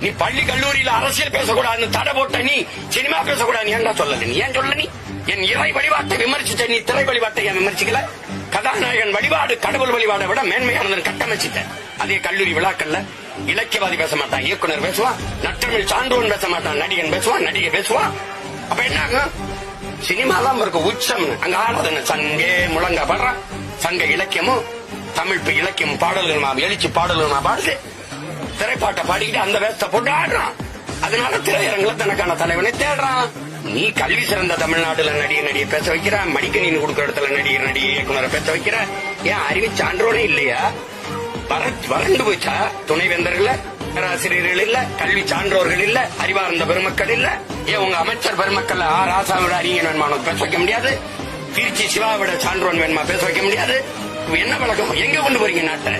நீ பள்ளி கல்லூரியில அரசியல் பேசக்கூடாதுன்னு தடை போட்ட நீ சினிமா பேசக்கூடாது ஏன்டா சொல்லல? நீ ஏன் சொல்லல? நீ என் இறை வழிபாட்டை விமர்சித்த நீ திரை வழிபாட்டை ஏன் விமர்சிக்கல? கதாநாயகன் வழிபாடு கடவுள் வழிபாடை விட மேன்மையானது கட்டமைச்சிட்ட. அதே கல்லூரி விழாக்கள்ல இலக்கியவாதி பேச மாட்டான், இயக்குனர் பேசுவான், நற்றமிழ் சான்றோன் பேச மாட்டான், நடிகன் பேசுவான், நடிகை பேசுவான். அப்ப என்ன ஆகும்? சினிமாதான் இருக்கு உச்சம். அங்க ஆடாது சங்கே முழங்க பாடுறான். சங்க இலக்கியமும் தமிழ் இலக்கியம் பாடல்கள் எழுச்சி பாடல்கள் பாடுது. திரைப்பாட்டை பாடிக்கிட்டு அந்த வேஸ்த போட்டு ஆடுறான். அதனால திரையரங்குல தனக்கான தலைவனை தேடுறான். நீ கல்வி சிறந்த தமிழ்நாடுல நடிகை பேச வைக்கிற, மடிக்கணின்னு கொடுக்குற இடத்துல நடிகை இயக்குனரை பேச வைக்கிற. ஏன் அறிவு சான்றோனே இல்லையா? வறண்டு போச்சா? துணைவேந்தர்கள் பேராசிரியர்கள் இல்ல, கல்வி சான்றோர்கள் இல்ல, அறிவார்ந்த பெருமக்கள் இல்ல. ஏன் உங்க அமைச்சர் பெருமக்கள் ராசாவோட அறிஞர் வேணுமா பேச வைக்க முடியாது? திருச்சி சிவாவோட சான்றோன் வேணுமா பேச வைக்க முடியாது? என்ன வழக்கம்? எங்க கொண்டு போறீங்க நாட்டை?